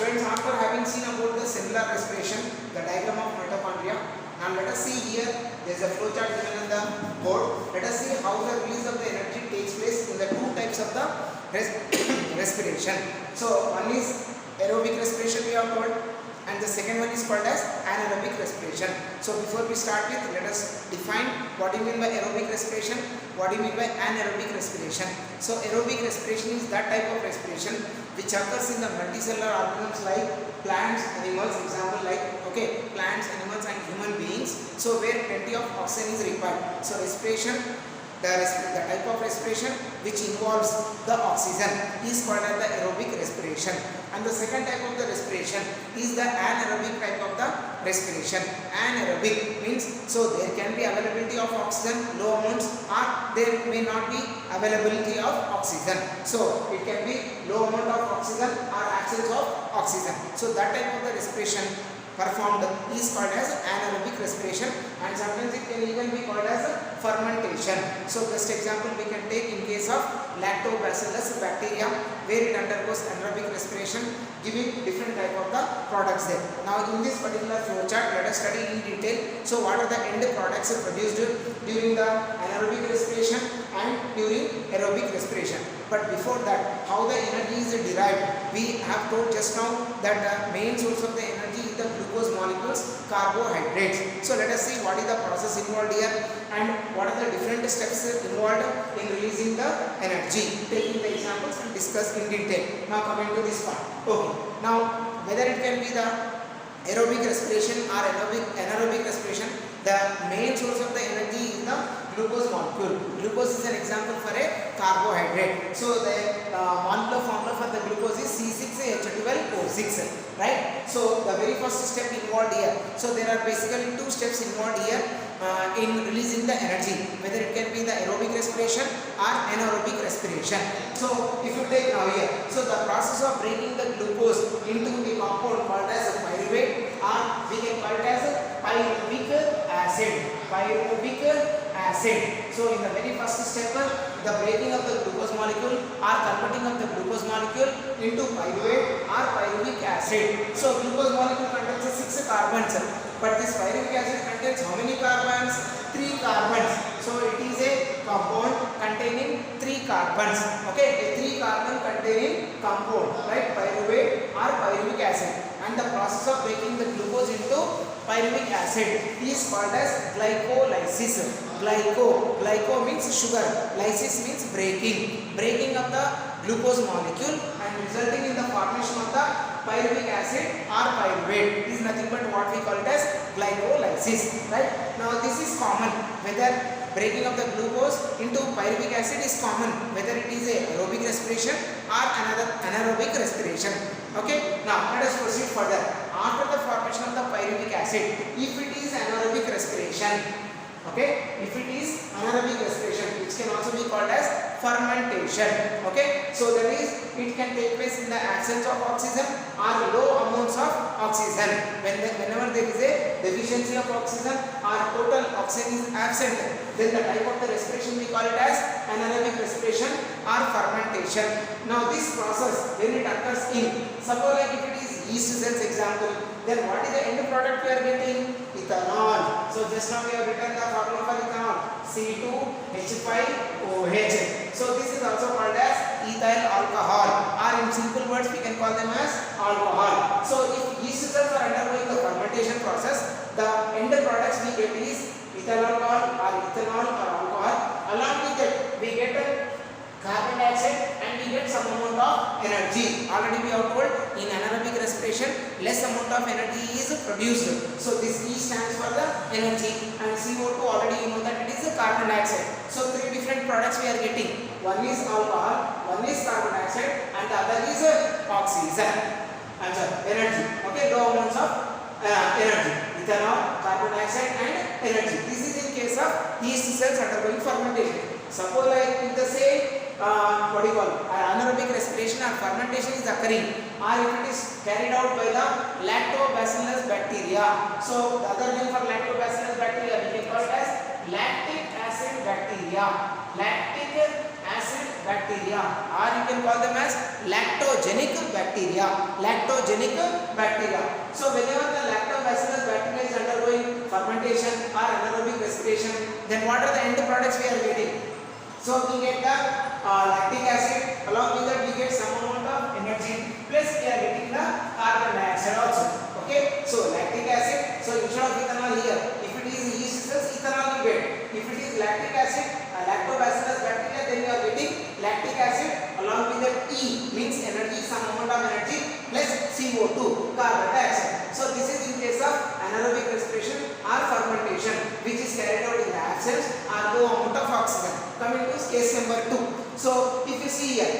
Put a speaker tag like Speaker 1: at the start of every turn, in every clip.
Speaker 1: students, after having seen about the cellular respiration, the diagram of mitochondria, now let us see here. There is a flow chart given on the board. Let us see how the release of the energy takes place in the two types of the respiration. So one is aerobic respiration we have told, and the second one is called as anaerobic respiration. So before we start with, let us define what do you mean by aerobic respiration, what do you mean by anaerobic respiration. So aerobic respiration is that type of respiration which occurs in the multicellular organisms like plants, animals, example like plants, animals and human beings. So where plenty of oxygen is required. So respiration, the type of respiration which involves the oxygen is called as the aerobic respiration, and the second type of the respiration is the anaerobic type of the respiration. Anaerobic means so there can be availability of oxygen, low amounts, or there may not be availability of oxygen. So it can be low amount of oxygen or absence of oxygen. So that type of the respiration performed is called as anaerobic respiration, and sometimes it can even be called as fermentation. So best example we can take in case of lactobacillus bacteria, where it undergoes anaerobic respiration, giving different type of the products there. Now in this particular flow chart, let us study in detail. So what are the end products produced during the anaerobic respiration and during aerobic respiration. But before that, how the energy is derived, we have told just now that the main source of the energy is the glucose molecules, carbohydrates. So let us see what is the process involved here and what are the different steps involved in releasing the energy. Taking the examples and discuss in detail. Now coming to this part. Okay. Now whether it can be the aerobic respiration or anaerobic respiration, the main source of the energy is the glucose molecule. Glucose is an example for a carbohydrate. So the molecular formula for the glucose is C6H12O6, right? So the very first step involved here. So there are basically two steps involved here in releasing the energy, whether it can be the aerobic respiration or anaerobic respiration. So if you take now here, so the process of breaking the glucose into a compound called as a pyruvate, or we can call it as pyruvic acid. Pyruvic acid. So in the very first step, the breaking of the glucose molecule or converting of the glucose molecule into pyruvate or pyruvic acid. So glucose molecule contains 6 carbons, but this pyruvic acid contains how many carbons? 3 carbons. So it is a compound containing 3 carbons. Okay, a 3 carbon containing compound, right? Pyruvate or pyruvic acid. And the process of breaking the glucose into pyruvic acid is called as glycolysis. Glyco means sugar, lysis means breaking of the glucose molecule and resulting in the formation of the pyruvic acid or pyruvate is nothing but what we call it as glycolysis, right? Now this is common, whether breaking of the glucose into pyruvic acid is common, whether it is a aerobic respiration or another anaerobic respiration. Okay, now let us proceed further. After the formation of the pyruvic acid, if it is anaerobic respiration, okay, if it is anaerobic respiration, which can also be called as fermentation. Okay, so that is it can take place in the absence of oxygen or low amounts of oxygen. Whenever there is a deficiency of oxygen or total oxygen is absent, then the type of the respiration we call it as anaerobic respiration or fermentation. Now this process, when it occurs in, suppose like if it is yeast cells example, then what is the end product we are getting? Ethanol. So just now we have written the formula for ethanol, C2H5OH. So this is also called as ethyl alcohol, or in simple words we can call them as alcohol. So if yeast cells are undergoing the fermentation process, the end products we get is ethyl alcohol or ethanol or alcohol. Along with that we get carbon dioxide and we get some amount of energy. Already we have told in anaerobic respiration less amount of energy is produced. So this E stands for the energy, and CO2 already you know that it is a carbon dioxide. So 3 different products we are getting. One is alcohol, one is carbon dioxide, and the other is oxygen. Energy. Okay, low amounts of energy. Ethanol, carbon dioxide and energy. This is in case of yeast cells undergoing fermentation. Suppose like if the same anaerobic respiration or fermentation is occurring, or if it is carried out by the lactobacillus bacteria. So the other name for lactobacillus bacteria we can call it as lactic acid bacteria. Lactic acid bacteria, or you can call them as lactogenic bacteria. Lactogenic bacteria. So whenever the lactobacillus bacteria is undergoing fermentation or anaerobic respiration, then what are the end products we are getting? So we get the lactic acid, along with that we get some amount of energy, plus we are getting the carbon dioxide also. Okay, so lactic acid, so instead of ethanol here, if it is yeast cells, ethanol you get. If it is lactic acid, lactobacillus bacteria, then you are getting lactic acid, along with that E means energy, some amount of energy, plus CO2, carbon dioxide. So this is in case of anaerobic respiration or fermentation, which is carried out in the absence or low amount of oxygen. Coming to case number 2. So if you see here,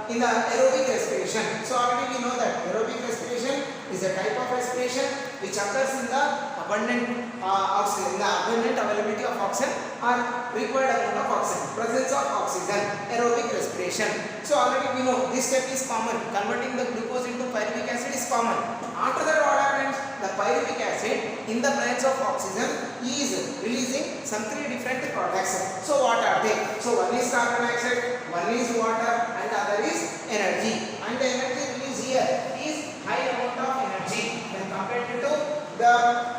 Speaker 1: in the aerobic respiration, so already we know that aerobic respiration is a type of respiration which occurs in the abundant oxygen, in the abundant availability of oxygen or required amount of oxygen, presence of oxygen, aerobic respiration. So already we know this step is common. Converting the glucose into pyruvic acid is common. After that, what happens? The pyruvic acid in the presence of oxygen is releasing some 3 different products. So what are they? So one is carbon dioxide, one is water, and the other is energy. And the energy released here is high amount of energy when compared to the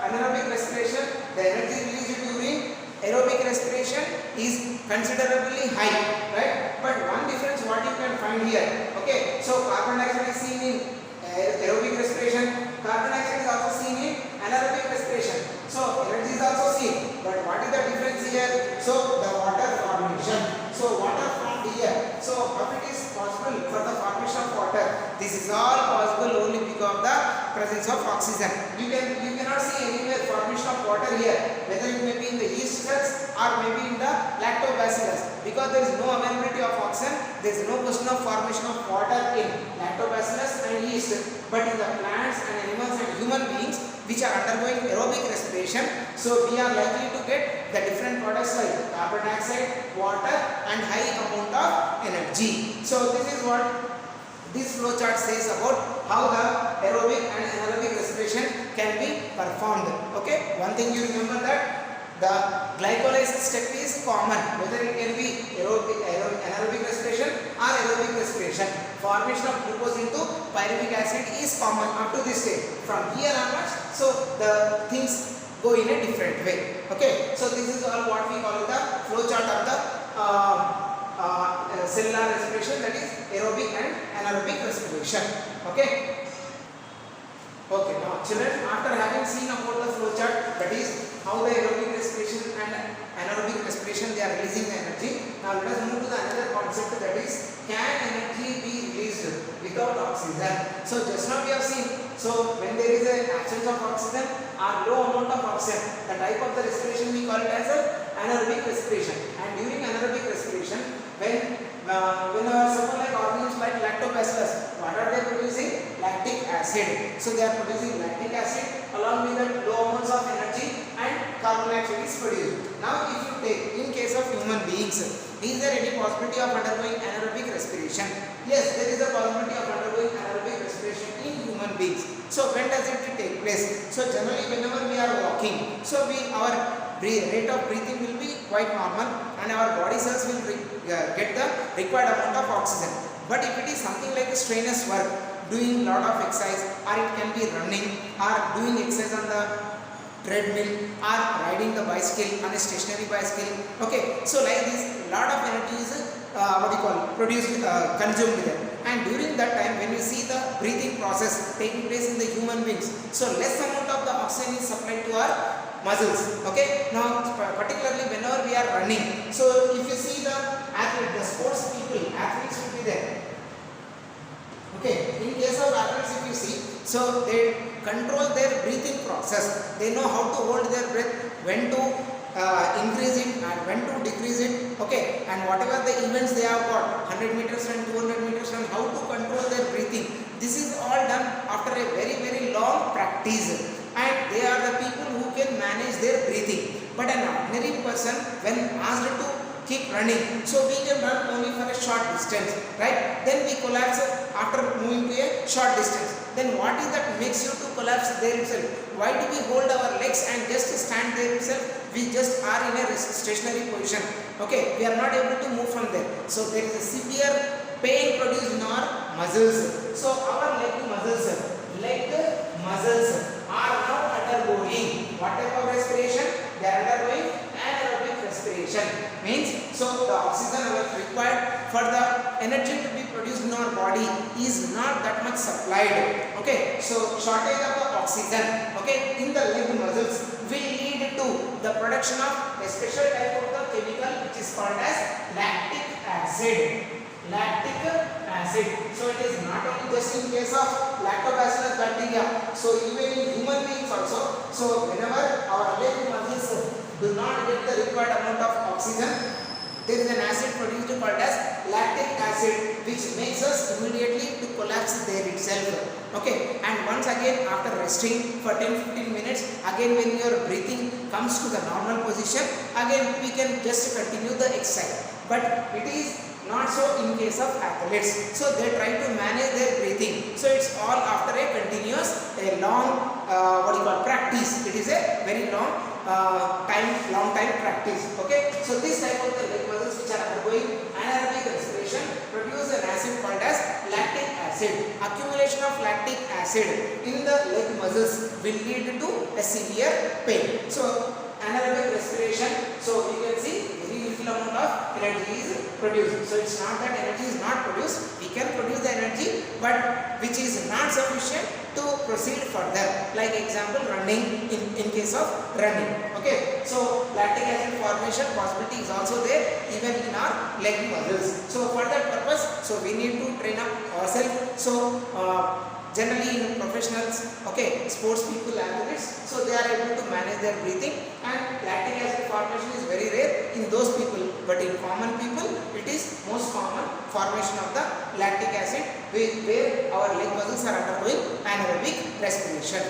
Speaker 1: anaerobic respiration. The energy released during aerobic respiration is considerably high, right? But one difference what you can find here. Okay, so carbon dioxide is seen in aerobic respiration, carbon dioxide is also seen in anaerobic respiration. So energy is also seen, but what is the difference here? So the water formation. So water formed here. So how it is possible for the formation of water? This is all possible only because of the presence of oxygen. You cannot see anywhere formation of water here, whether it may be in the yeast cells or maybe in the lactobacillus, because there is no availability of oxygen. There is no question of formation of water in lactobacillus and yeast. But in the plants and animals and human beings which are undergoing aerobic respiration, so we are likely to get the different products like carbon dioxide, water, and high amount of energy. So this is what this flow chart says about how the aerobic and anaerobic respiration can be performed. Okay, one thing you remember that the glycolysis step is common, whether it can be anaerobic respiration or aerobic respiration. Formation of glucose into pyruvic acid is common up to this stage. From here onwards, so the things go in a different way. Okay, so this is all what we call the flow chart of the cellular respiration, that is aerobic and anaerobic respiration. Okay. Okay, now children, after having seen about the flow chart, that is how the aerobic respiration and anaerobic respiration they are releasing the energy. Now let us move to the another concept, that is, can energy be released without oxygen? So just now we have seen, so when there is an absence of oxygen or low amount of oxygen, the type of the respiration we call it as anaerobic respiration. And during anaerobic respiration, when someone like organisms like lactobacillus, what are they producing? Lactic acid. So they are producing lactic acid, along with that low amounts of energy, and carbon dioxide is produced. Now if you take in case of human beings, is there any possibility of undergoing anaerobic respiration? Yes, there is a possibility of undergoing anaerobic respiration in human beings. So when does it take place? So generally whenever we are walking, so our rate of breathing will be quite normal and our body cells will get the required amount of oxygen. But if it is something like a strenuous work, doing lot of exercise, or it can be running or doing exercise on the treadmill or riding the bicycle on a stationary bicycle, okay, so like this lot of energy is consumed there. And during that time when we see the breathing process taking place in the human beings, so less amount of the oxygen is supplied to our muscles. Okay, now particularly whenever we are running, so if you see the athlete, the sports people, athletes will be there. Okay, in case of athletes if you see, so they control their breathing process. They know how to hold their breath, when to increase it and when to decrease it. Okay, and whatever the events they have got, 100 meters and 200 meters and how to control their breathing. This is all done after a very very long practice. And they are the people who can manage their breathing. But an ordinary person, when asked to keep running, so we can run only for a short distance, right? Then we collapse after moving to a short distance. Then what is that makes you to collapse there itself? Why do we hold our legs and just stand there itself? We just are in a stationary position. Okay, we are not able to move from there. So there is a severe pain produced in our muscles. So our leg muscles are now undergoing what type of respiration? They are undergoing anaerobic respiration. Means so the oxygen required for the energy to be produced in our body is not that much supplied. Okay, so shortage of the oxygen, okay, in the leg muscles will lead to the production of a special type of the chemical which is called as lactic acid. Lactic acid. So it is not only just in case of lactobacillus bacteria. So even in human beings also. So whenever our leg muscles do not get the required amount of oxygen, there is an acid produced called as lactic acid, which makes us immediately to collapse there itself. Okay, and once again after resting for 10-15 minutes, again when your breathing comes to the normal position, again we can just continue the exercise. But it is not so in case of athletes. So they try to manage their breathing. So it's all after a continuous, a long practice. It is a very long time practice. Okay. So this type of the leg muscles which are undergoing anaerobic respiration produce an acid called as lactic acid. Accumulation of lactic acid in the leg muscles will lead to a severe pain. So anaerobic respiration. So you can see very little amount of energy is produced. So it's not that energy is not produced. We can produce the energy, but which is not sufficient to proceed further. Like example, running in case of running. Okay. So lactic acid formation possibility is also there even in our leg muscles. So for that purpose, so we need to train up ourselves. So generally in professionals, okay, sports people, athletes, so they are able to manage their breathing, and lactic acid formation is very rare in those people, but in common people it is most common formation of the lactic acid where our leg muscles are undergoing anaerobic respiration.